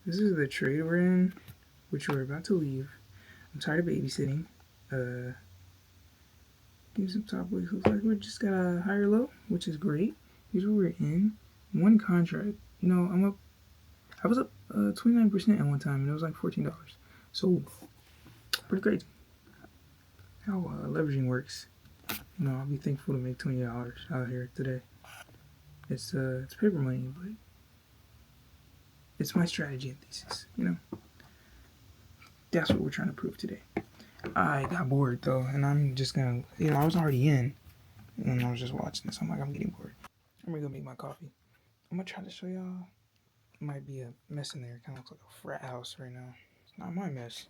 This is the trade we're in, which we're about to leave. I'm tired of babysitting. Give some top boys. Looks like we just got a higher low, which is great. Here's what we're in. One contract. You know, I'm up. I was up 29% at one time, and it was like $14. So pretty crazy how leveraging works. You know, I'll be thankful to make $20 out here today. It's paper money, but it's my strategy and thesis. You know, that's what we're trying to prove today. I got bored though, and I'm just gonna. You know, I was already in, and I was just watching this. I'm like, I'm getting bored. I'm gonna go make my coffee. I'm gonna try to show y'all. Might be a mess in there. Kind of looks like a frat house right now. It's not my mess.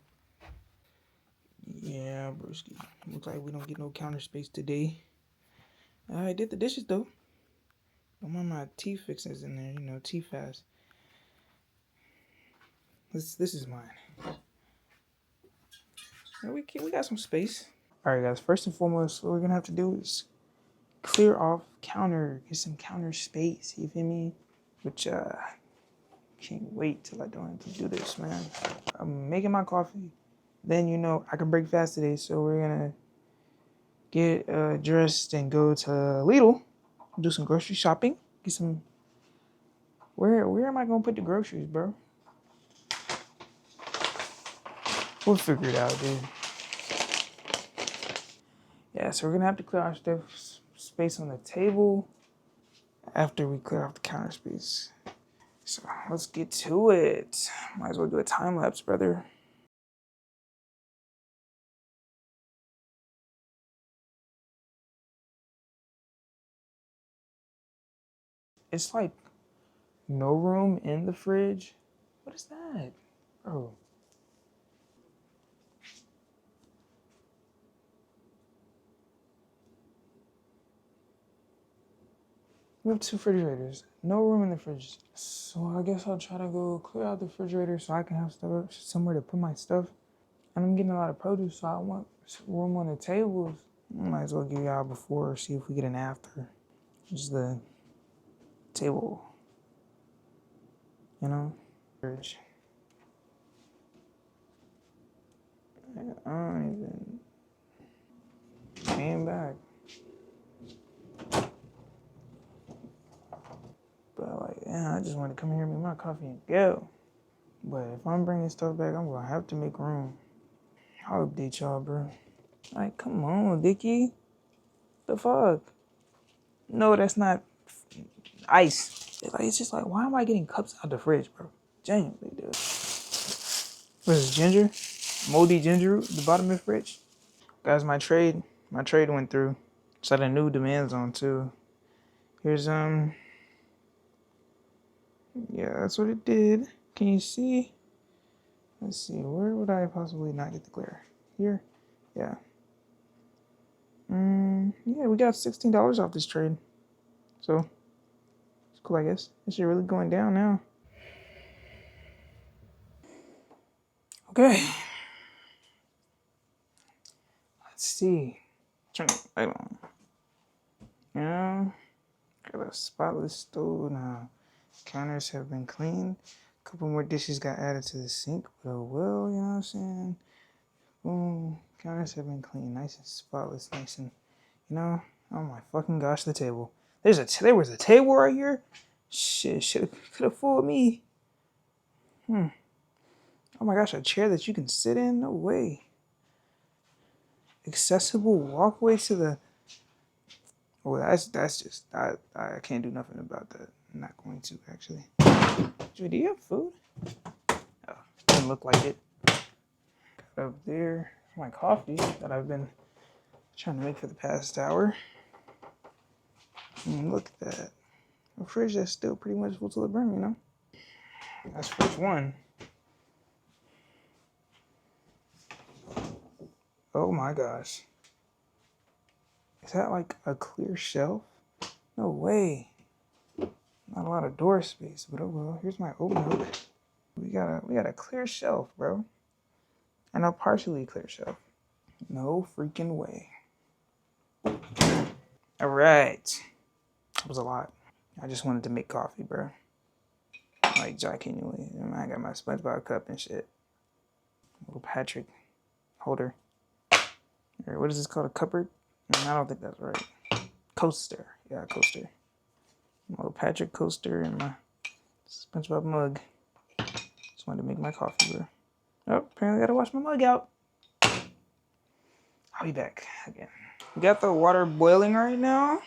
Yeah, broski. Looks like we don't get no counter space today. I did the dishes though. Don't mind my tea fixings in there. You know, tea fast. This is mine. Yeah, we got some space. All right, guys. First and foremost, what we're gonna have to do is clear off counter, get some counter space. You feel me? Which can't wait till I don't have to do this, man. I'm making my coffee. Then you know I can break fast today, so we're gonna get dressed and go to Lidl, do some grocery shopping, get some. Where am I gonna put the groceries, bro? We'll figure it out, dude. Yeah, so we're gonna have to clear our space on the table after we clear off the counter space. So let's get to it. Might as well do a time lapse, brother. It's like no room in the fridge. What is that? Bro. We have 2 refrigerators. No room in the fridge. So I guess I'll try to go clear out the refrigerator so I can have stuff somewhere to put my stuff. And I'm getting a lot of produce, so I want room on the tables. Might as well give y'all before, see if we get an after. Just the table, you know? Fridge. I don't even came back. But like, yeah, I just want to come here and make my coffee and go. But if I'm bringing stuff back, I'm gonna have to make room. I'll update y'all, bro. Like, come on, Dickie. The fuck? No, that's not ice. It's just like, why am I getting cups out the fridge, bro? Genuinely, dude. What is this, ginger? Moldy ginger root, the bottom of the fridge. Guys, my trade went through. Set a new demand zone too. Here's yeah, that's what it did. Can you see? Let's see, where would I possibly not get the glare? Here? Yeah. Yeah, we got $16 off this trade. So, it's cool, I guess. This shit really going down now. Okay. Let's see. Turn the light on. Yeah. Got a spotless stove now. Counters have been cleaned. A couple more dishes got added to the sink. But oh well, you know what I'm saying? Boom. Counters have been cleaned. Nice and spotless. Nice and, you know? Oh my fucking gosh, the table. There was a table right here? Shit, could have fooled me. Oh my gosh, a chair that you can sit in? No way. Accessible walkway to the... Oh, that's just... I can't do nothing about that. I'm not going to, actually. Do you have food? Oh, doesn't look like it. Got up there my coffee that I've been trying to make for the past hour. And look at that. A fridge that's still pretty much full to the brim, you know? That's first one. Oh my gosh. Is that like a clear shelf? No way. Not a lot of door space, but oh well. Here's my oat milk. We got a clear shelf, bro. And a partially clear shelf. No freaking way. All right. That was a lot. I just wanted to make coffee, bro. like Jack anyway. And I got my SpongeBob cup and shit. Little Patrick holder. Or what is this called? A cupboard? I don't think that's right. Coaster. Yeah, coaster. My little Patrick coaster and my SpongeBob mug. Just wanted to make my coffee, bro. Oh, apparently I gotta wash my mug out. I'll be back again. We got the water boiling right now.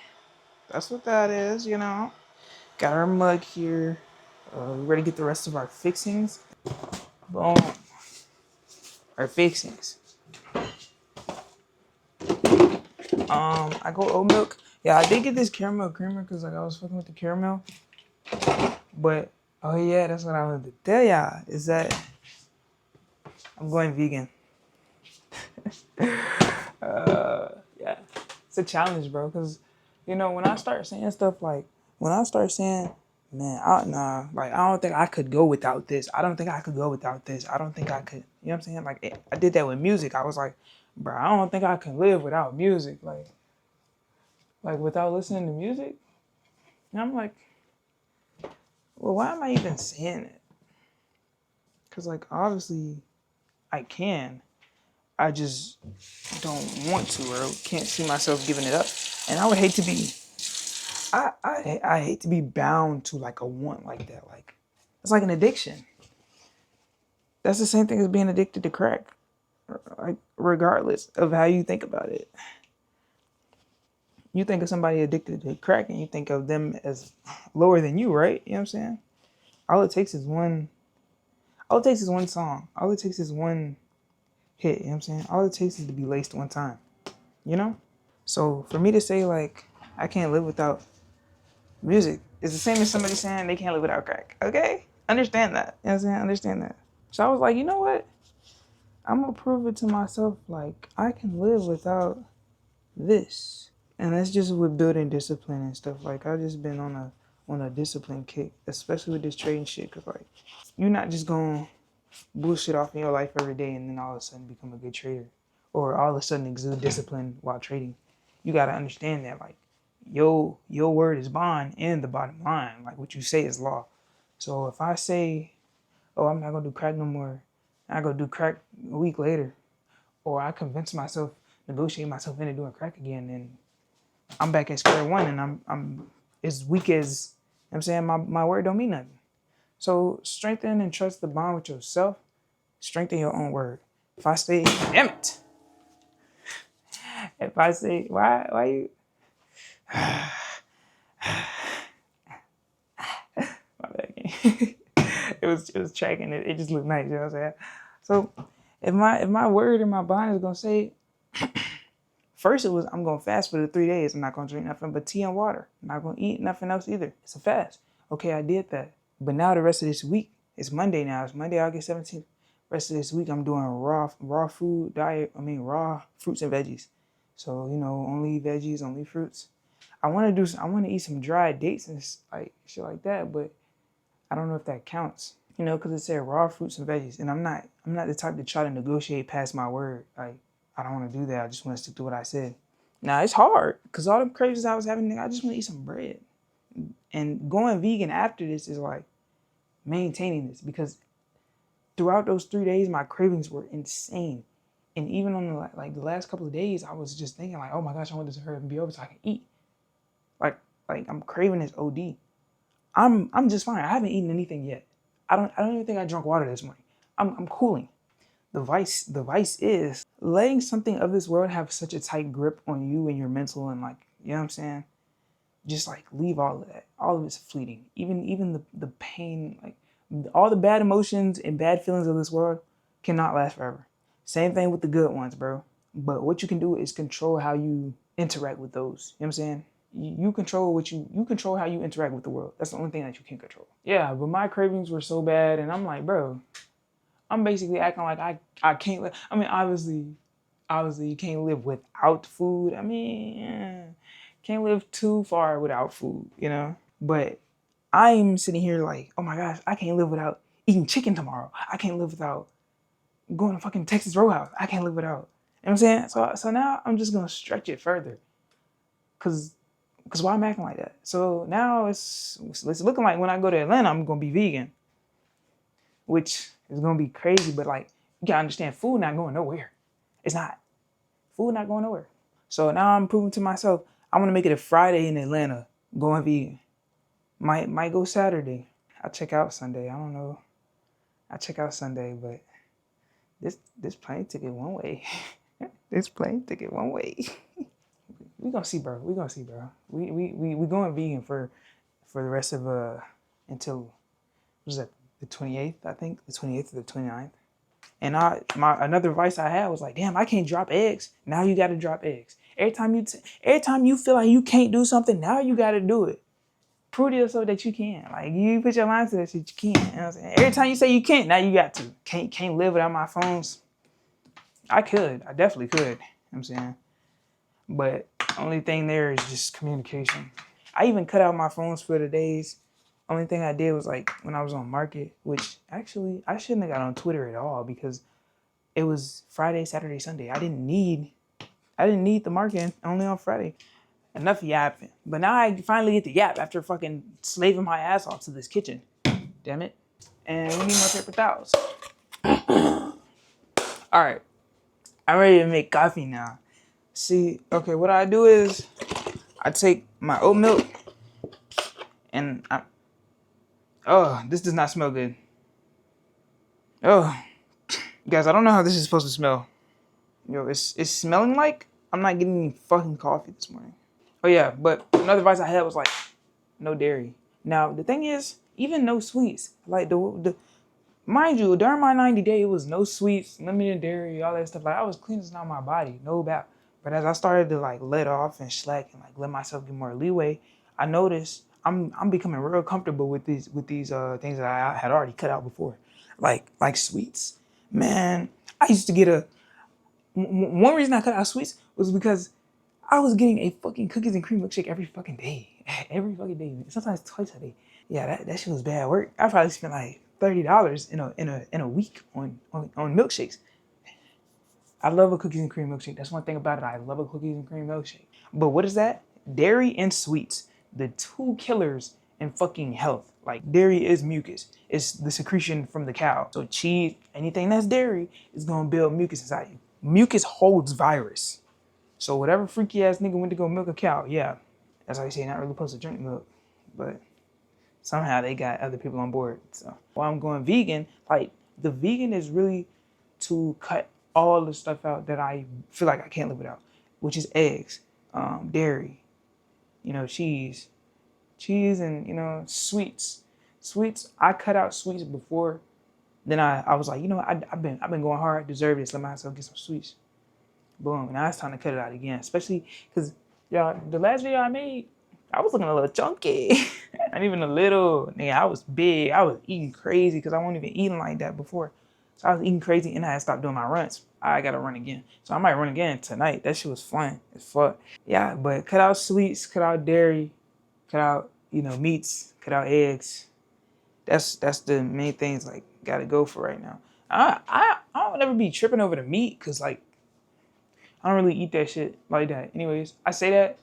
That's what that is, you know. Got our mug here. We're ready to get the rest of our fixings. Boom. Our fixings. I go oat milk. Yeah, I did get this caramel creamer because like I was fucking with the caramel. But oh yeah, that's what I wanted to tell y'all is that I'm going vegan. Yeah, it's a challenge, bro. Because you know when I start saying stuff like man, like I don't think I could go without this. I don't think I could go without this. I don't think I could. You know what I'm saying? Like I did that with music. I was like, bro, I don't think I can live without music. Like without listening to music. And I'm like, well, why am I even saying it? Because like obviously I can. I just don't want to or can't see myself giving it up. And I would hate to be I hate to be bound to like a want like that. Like it's like an addiction. That's the same thing as being addicted to crack. Like regardless of how you think about it. You think of somebody addicted to crack and you think of them as lower than you, right? You know what I'm saying? All it takes is one song. All it takes is one hit, you know what I'm saying? All it takes is to be laced one time. You know? So for me to say like I can't live without music is the same as somebody saying they can't live without crack. Okay? Understand that. You know what I'm saying? Understand that. So I was like, you know what? I'm gonna prove it to myself like I can live without this. And that's just with building discipline and stuff. Like I've just been on a discipline kick, especially with this trading shit. Cause like you're not just gonna bullshit off in your life every day and then all of a sudden become a good trader, or all of a sudden exude discipline while trading. You gotta understand that like your word is bond and the bottom line. Like what you say is law. So if I say, oh, I'm not gonna do crack no more, I go do crack a week later, or I convince myself, negotiate myself into doing crack again, then I'm back at square one and I'm as weak as, you know what I'm saying, my word don't mean nothing. So strengthen and trust the bond with yourself. Strengthen your own word. If I say, damn it. If I say, why you? My bad. it was tracking it. It just looked nice. You know what I'm saying? So if my word and my bond is gonna say, first it was I'm gonna fast for the 3 days. I'm not gonna drink nothing but tea and water. I'm not gonna eat nothing else either. It's a fast. Okay, I did that. But now the rest of this week, it's Monday now. It's Monday, August 17th. Rest of this week, I'm doing raw food diet. Raw fruits and veggies. So, you know, only veggies, only fruits. I want to eat some dried dates and like shit like that, but I don't know if that counts. You know, because it said raw fruits and veggies, and I'm not the type to try to negotiate past my word. Like I don't want to do that. I just want to stick to what I said. Now it's hard because all the cravings I was having, I just want to eat some bread. And going vegan after this is like maintaining this because throughout those 3 days, my cravings were insane. And even on the last couple of days, I was just thinking like, oh my gosh, I want this to hurry up and be over so I can eat. Like I'm craving this OD. I'm just fine. I haven't eaten anything yet. I don't even think I drank water this morning. I'm cooling. The vice is letting something of this world have such a tight grip on you and your mental and like, you know what I'm saying? Just like leave all of that. All of it's fleeting. Even the pain, like all the bad emotions and bad feelings of this world cannot last forever. Same thing with the good ones, bro. But what you can do is control how you interact with those. You know what I'm saying? You control you control how you interact with the world. That's the only thing that you can control. Yeah, but my cravings were so bad and I'm like, bro, I'm basically acting like I can't live. Obviously you can't live without food. Can't live too far without food, you know? But I'm sitting here like, oh my gosh, I can't live without eating chicken tomorrow. I can't live without going to fucking Texas Roadhouse. I can't live without. You know what I'm saying? So now I'm just gonna stretch it further. Cause why I'm acting like that? So now it's looking like when I go to Atlanta, I'm gonna be vegan. which is gonna be crazy. But like, you gotta understand, food not going nowhere. It's not. Food not going nowhere. So now I'm proving to myself, I want to make it a Friday in Atlanta, going vegan. Might go Saturday. I check out Sunday. I don't know. I check out Sunday, but this plane ticket one way. This plane ticket one way. We gonna see, bro. We gonna see, bro. We going vegan for the rest of until what was that, the 28th, I think, the 28th or the 29th. And another advice I had was like, damn, I can't drop eggs. Now you got to drop eggs. Every time you feel like you can't do something, now you got to do it. Prove to yourself that you can. Like, you put your mind to that shit, you can. You know what I'm saying? Every time you say you can't, now you got to. Can't live without my phones. I definitely could. You know what I'm saying? But only thing there is just communication. I even cut out my phones for the days. Only thing I did was like when I was on market, which actually I shouldn't have got on Twitter at all because it was Friday, Saturday, Sunday. I didn't need the market only on Friday. Enough yapping. But now I finally get the yap after fucking slaving my ass off to this kitchen. Damn it. And we need more paper towels. All right. I'm ready to make coffee now. See, okay, what I do is I take my oat milk and this does not smell good. Oh, guys, I don't know how this is supposed to smell. Yo, it's smelling like I'm not getting any fucking coffee this morning. Oh yeah, but another advice I had was like, no dairy. Now the thing is, even no sweets. Like the mind you, during my 90-day, it was no sweets, limited dairy, all that stuff. Like I was cleaning out my body, no doubt. But as I started to like let off and slack and like let myself get more leeway, I noticed I'm becoming real comfortable with these things that I had already cut out before, like sweets. Man, I used to get one reason I cut out sweets was because I was getting a fucking cookies and cream milkshake every fucking day. Every fucking day. Sometimes twice a day. Yeah, that shit was bad work. I probably spent like $30 in a week on milkshakes. I love a cookies and cream milkshake. That's one thing about it. I love a cookies and cream milkshake. But what is that? Dairy and sweets. The two killers in fucking health. Like dairy is mucus. It's the secretion from the cow. So cheese, anything that's dairy is gonna build mucus inside you. Mucus holds virus. So whatever freaky ass nigga went to go milk a cow, yeah, that's how you say you're not really supposed to drink milk. But somehow they got other people on board. So while I'm going vegan, like the vegan is really to cut all the stuff out that I feel like I can't live without, which is eggs, dairy, cheese, and sweets. Sweets, I cut out sweets before. Then I was like, I've been going hard, I deserve this. Let myself get some sweets. Boom. Now it's time to cut it out again. Especially because, y'all, the last video I made, I was looking a little chunky. Not even a little. Nigga, I was big. I was eating crazy because I wasn't even eating like that before. So I was eating crazy and I had stopped doing my runs. I got to run again. So I might run again tonight. That shit was fun as fuck. Yeah, but cut out sweets, cut out dairy, cut out, meats, cut out eggs. That's the main things, like, got to go for right now. I don't ever be tripping over the meat because, like, I don't really eat that shit like that. Anyways, I say that,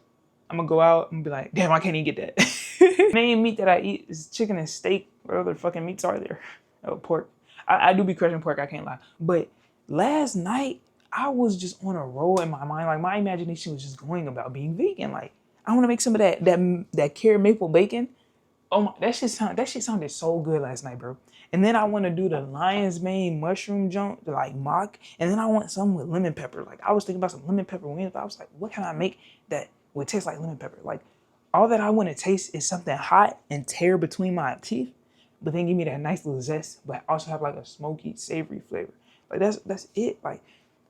I'm gonna go out and be like, damn, I can't even get that. Main meat that I eat is chicken and steak. What other fucking meats are there? Oh, pork. I do be crushing pork, I can't lie. But last night, I was just on a roll in my mind. Like, my imagination was just going about being vegan. Like, I want to make some of that carrot maple bacon. Oh my, that shit sounded so good last night, bro. And then I want to do the lion's mane mushroom junk, like mock. And then I want some with lemon pepper. Like, I was thinking about some lemon pepper wings, but I was like, what can I make that would taste like lemon pepper? Like, all that I want to taste is something hot and tear between my teeth, but then give me that nice little zest, but also have like a smoky, savory flavor. Like, that's it. Like,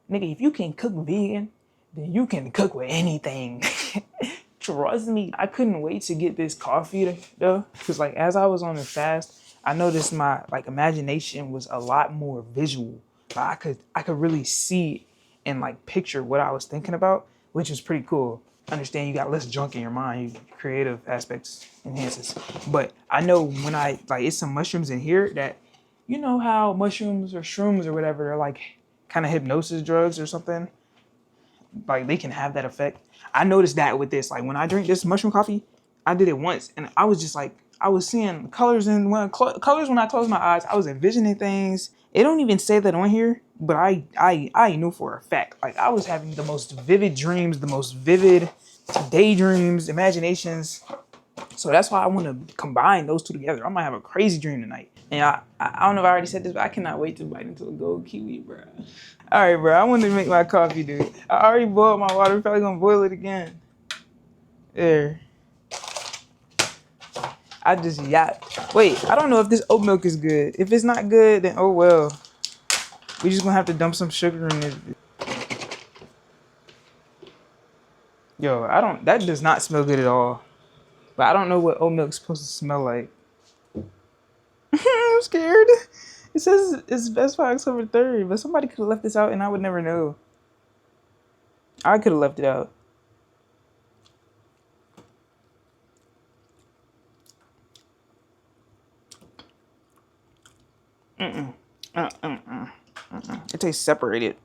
nigga, if you can cook vegan, then you can cook with anything. Trust me, I couldn't wait to get this coffee though, because like as I was on the fast, I noticed my like imagination was a lot more visual. Like, I could really see and like picture what I was thinking about, which was pretty cool. Understand you got less junk in your mind, your creative aspects enhances. But I know when I like, it's some mushrooms in here that, you know how mushrooms or shrooms or whatever, they're like kind of hypnosis drugs or something. Like, they can have that effect. I noticed that with this. Like, when I drink this mushroom coffee, I did it once and I was just like, I was seeing colors colors when I closed my eyes. I was envisioning things. It don't even say that on here, but I knew for a fact. Like I was having the most vivid dreams, the most vivid daydreams, imaginations. So that's why I want to combine those two together. I might have a crazy dream tonight. And I don't know if I already said this, but I cannot wait to bite into a gold kiwi, bro. All right, bro. I want to make my coffee, dude. I already boiled my water. Probably gonna boil it again. There. I just yapped. Wait, I don't know if this oat milk is good. If it's not good, then oh well. We just gonna have to dump some sugar in this. Yo, that does not smell good at all. But I don't know what oat milk's supposed to smell like. I'm scared. It says it's best by October 3rd, but somebody could have left this out and I would never know. I could have left it out. It tastes separated.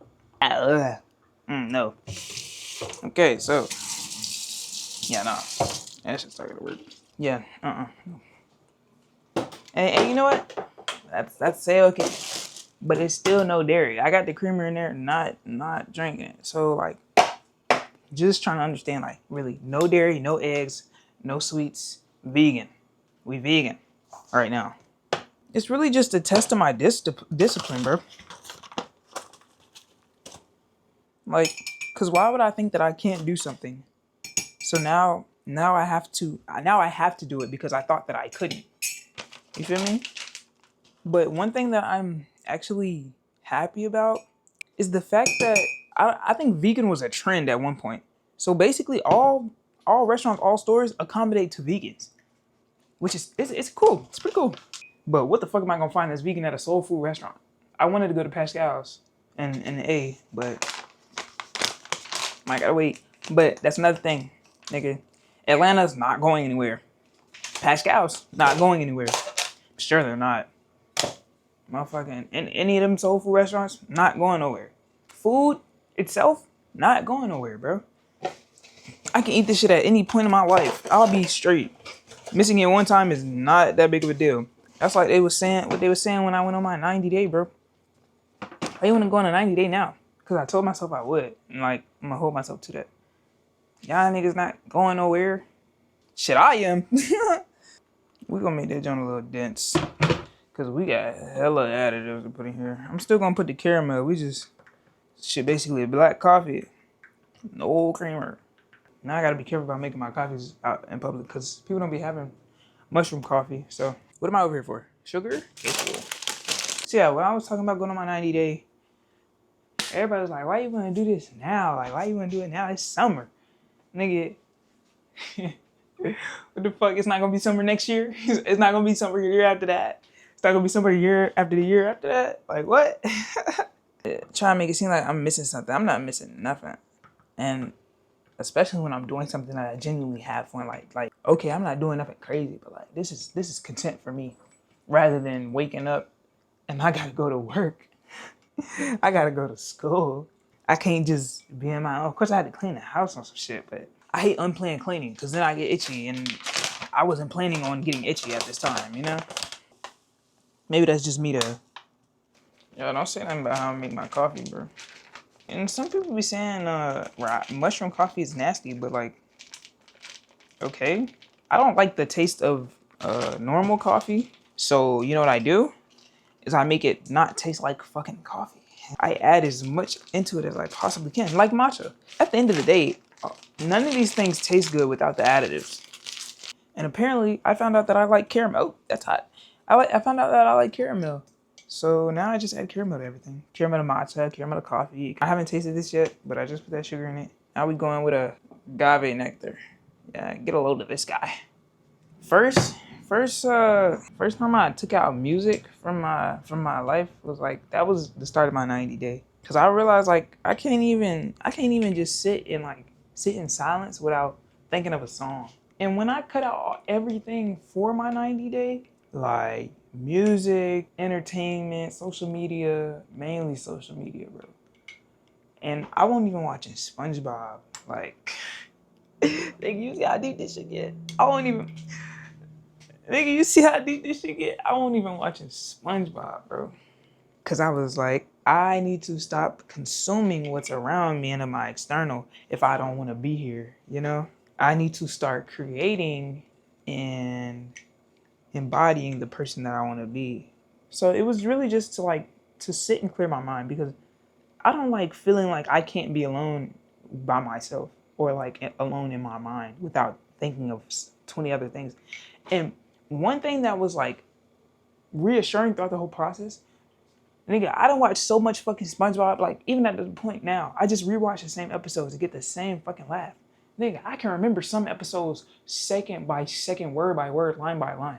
No. Okay, so yeah, no. That shit's not gonna work. Yeah, And you know what? That's say okay. But it's still no dairy. I got the creamer in there, not drinking it. So like just trying to understand, like really no dairy, no eggs, no sweets, vegan. We vegan right now. It's really just a test of my discipline, bro. Like, cause why would I think that I can't do something? So now I have to do it because I thought that I couldn't. You feel me? But one thing that I'm actually happy about is the fact that I think vegan was a trend at one point. So basically all restaurants, all stores accommodate to vegans, which is it's cool. It's pretty cool. But what the fuck am I gonna find that's vegan at a soul food restaurant? I wanted to go to Pascal's and the A, but I gotta wait. But that's another thing, nigga. Atlanta's not going anywhere. Pascal's not going anywhere. Sure they're not. Motherfucking in any of them soul food restaurants, not going nowhere. Food itself, not going nowhere, bro. I can eat this shit at any point in my life. I'll be straight. Missing it one time is not that big of a deal. That's like what they were saying when I went on my 90-day, bro. I want to go on a 90-day now. Because I told myself I would. And like, I'm going to hold myself to that. Y'all niggas not going nowhere. Shit, I am. We're going to make that joint a little dense. Because we got hella additives to put in here. I'm still going to put the caramel. Shit, basically a black coffee. No creamer. Now I got to be careful about making my coffees out in public. Because people don't be having mushroom coffee. So, what am I over here for? Sugar? Okay, cool. So yeah, when I was talking about going on my 90-day, everybody was like, why you want to do this now? Like, why you want to do it now? It's summer. Nigga, what the fuck? It's not going to be summer next year? It's not going to be summer the year after that? It's not going to be summer the year after that? Like, what? Trying to make it seem like I'm missing something. I'm not missing nothing. And especially when I'm doing something that I genuinely have fun. Like, okay, I'm not doing nothing crazy, but like, this is content for me. Rather than waking up and I gotta go to work. I gotta go to school. I can't just be in my own. Of course, I had to clean the house on some shit, but I hate unplanned cleaning because then I get itchy, and I wasn't planning on getting itchy at this time, you know? Maybe that's just me though. Yo, don't say nothing about how I make my coffee, bro. And some people be saying mushroom coffee is nasty, but like, okay. I don't like the taste of normal coffee. So you know what I do? Is I make it not taste like fucking coffee. I add as much into it as I possibly can, like matcha. At the end of the day, none of these things taste good without the additives. And apparently, I found out that I like caramel. Oh, that's hot. I found out that I like caramel. So now I just add caramel to everything. Caramel to matcha, caramel to coffee. I haven't tasted this yet, but I just put that sugar in it. Now we going with a agave nectar. Yeah, get a load of this guy. First time I took out music from my life was like, that was the start of my 90-day. Cause I realized like I can't even just sit in silence without thinking of a song. And when I cut out everything for my 90-day, like music, entertainment, social media, mainly social media, bro. And I won't even watching SpongeBob. Like, they usually I do this shit yet. I won't even. Nigga, you see how deep this shit get? I won't even watching SpongeBob, bro. Cause I was like, I need to stop consuming what's around me and in my external if I don't want to be here, you know? I need to start creating and embodying the person that I want to be. So it was really just to like to sit and clear my mind because I don't like feeling like I can't be alone by myself or like alone in my mind without thinking of 20 other things. And one thing that was like reassuring throughout the whole process, nigga, I don't watch so much fucking SpongeBob. Like even at the point now, I just rewatch the same episodes to get the same fucking laugh. Nigga, I can remember some episodes second by second, word by word, line by line.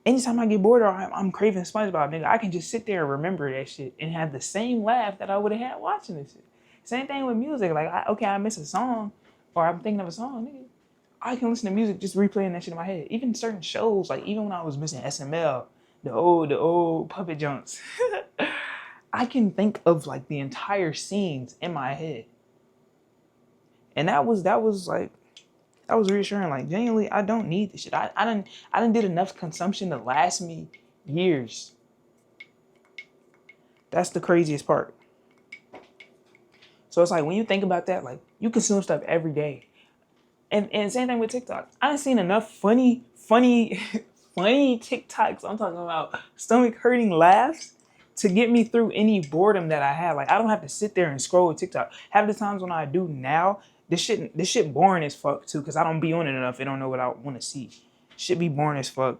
Anytime I get bored or I'm craving SpongeBob, nigga, I can just sit there and remember that shit and have the same laugh that I would have had watching this shit. Same thing with music. Like, I miss a song or I'm thinking of a song, nigga. I can listen to music just replaying that shit in my head. Even certain shows, like even when I was missing SML, the old puppet junks, I can think of like the entire scenes in my head. And that was reassuring. Like genuinely, I don't need this shit. I done did enough consumption to last me years. That's the craziest part. So it's like when you think about that, like you consume stuff every day. And same thing with TikTok. I've seen enough funny TikToks. I'm talking about stomach hurting laughs to get me through any boredom that I have. Like I don't have to sit there and scroll with TikTok. Half the times when I do now, this shit boring as fuck too, because I don't be on it enough. I don't know what I want to see. Shit be boring as fuck.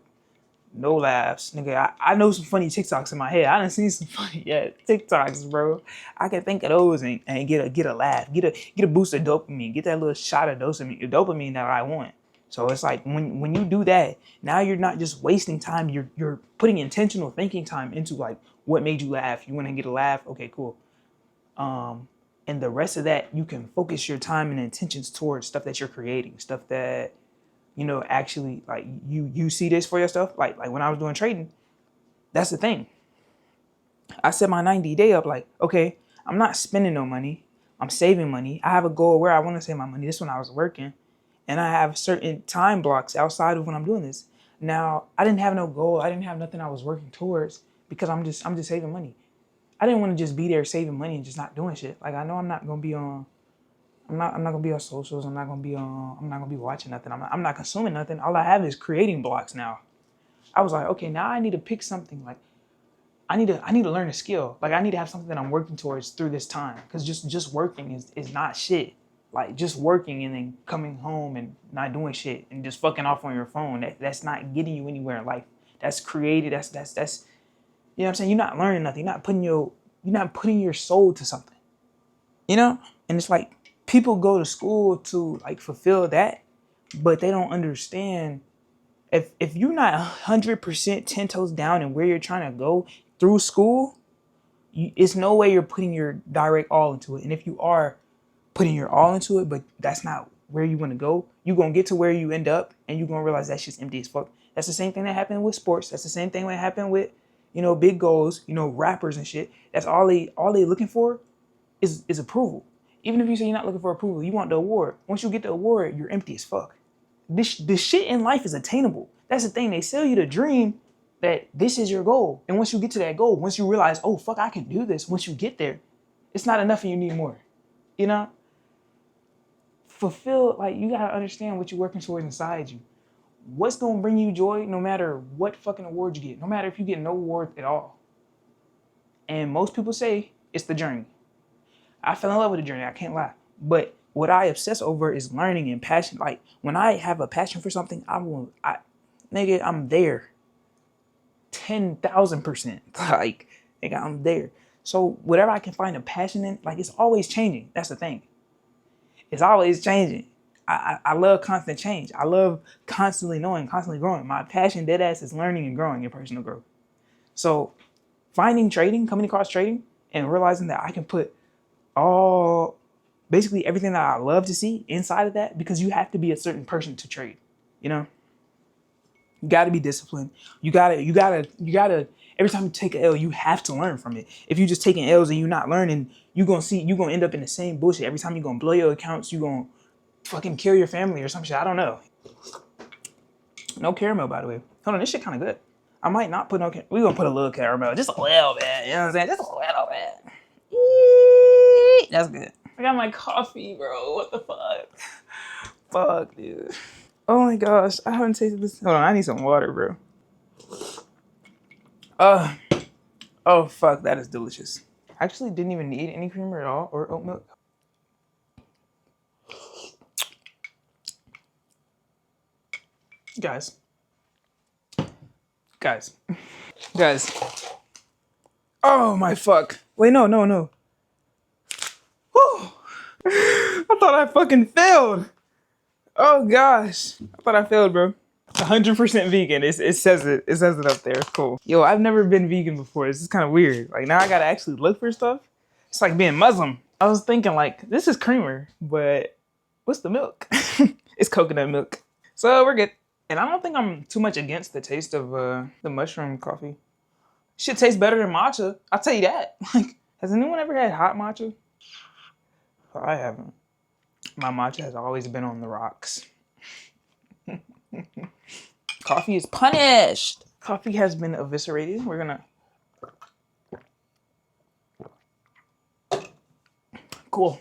No laughs, nigga. I know some funny TikToks in my head. I done seen some funny TikToks, bro. I can think of those and get a laugh, get a boost of dopamine, get that little shot of dopamine that I want. So it's like when you do that, now you're not just wasting time. You're putting intentional thinking time into like what made you laugh. You want to get a laugh? Okay, cool. And the rest of that, you can focus your time and intentions towards stuff that you're creating, stuff that actually like you see this for yourself. Like when I was doing trading, that's the thing. I set my 90-day up like, okay, I'm not spending no money. I'm saving money. I have a goal where I want to save my money. This when I was working. And I have certain time blocks outside of when I'm doing this. Now, I didn't have no goal. I didn't have nothing I was working towards because I'm just saving money. I didn't want to just be there saving money and just not doing shit. Like I know I'm not gonna be on I'm not gonna be on socials. I'm not gonna be watching nothing. I'm not consuming nothing. All I have is creating blocks now. I was like, okay, now I need to pick something. Like I need to learn a skill. Like I need to have something that I'm working towards through this time. Cause just working is not shit. Like just working and then coming home and not doing shit and just fucking off on your phone. That's not getting you anywhere in life. That's creative. That's you know what I'm saying? You're not learning nothing. You're not putting your soul to something. You know? And it's like people go to school to like fulfill that, but they don't understand if you're not 100% 10 toes down and where you're trying to go through school, it's no way you're putting your direct all into it. And if you are putting your all into it, but that's not where you want to go, you're going to get to where you end up and you're going to realize that's just empty as fuck. That's the same thing that happened with sports. That's the same thing that happened with, big goals, rappers and shit. That's all they looking for is approval. Even if you say you're not looking for approval, you want the award. Once you get the award, you're empty as fuck. This shit in life is attainable. That's the thing. They sell you the dream that this is your goal. And once you get to that goal, once you realize, oh, fuck, I can do this. Once you get there, it's not enough and you need more. Fulfill, like, you got to understand what you're working towards inside you. What's going to bring you joy no matter what fucking award you get, no matter if you get no award at all. And most people say it's the journey. I fell in love with the journey. I can't lie. But what I obsess over is learning and passion. Like when I have a passion for something, I'm there 10,000%. Like, nigga, I'm there. So whatever I can find a passion in, like it's always changing. That's the thing. It's always changing. I love constant change. I love constantly knowing, constantly growing. My passion, dead ass, is learning and growing in personal growth. So coming across trading and realizing that I can put basically everything that I love to see inside of that, because you have to be a certain person to trade. You got to be disciplined. You gotta. Every time you take an L, you have to learn from it. If you just taking L's and you're not learning, you're gonna end up in the same bullshit. Every time you're gonna blow your accounts, you're gonna fucking kill your family or some shit. I don't know. No caramel, by the way. Hold on, this shit kind of good. I might not put no caramel. We're gonna put a little caramel, just a little bit. You know what I'm saying? Just a little bit. Eee, that's good. I got my coffee, bro. What the fuck? Fuck, dude. Oh my gosh, I haven't tasted this. Hold on, I need some water, bro. Oh fuck, that is delicious. I actually didn't even need any creamer at all or oat milk. Guys. Oh my fuck. Wait, no. Whew. I thought I fucking failed. Oh gosh. I thought I failed, bro. 100% vegan. It says it. It says it up there. Cool. Yo, I've never been vegan before. This is kind of weird. Like now I gotta actually look for stuff. It's like being Muslim. I was thinking like, this is creamer, but what's the milk? It's coconut milk. So we're good. And I don't think I'm too much against the taste of the mushroom coffee. Shit tastes better than matcha. I'll tell you that. Like, has anyone ever had hot matcha? I haven't. My matcha has always been on the rocks. Coffee is punished. Coffee has been eviscerated. We're gonna... Cool.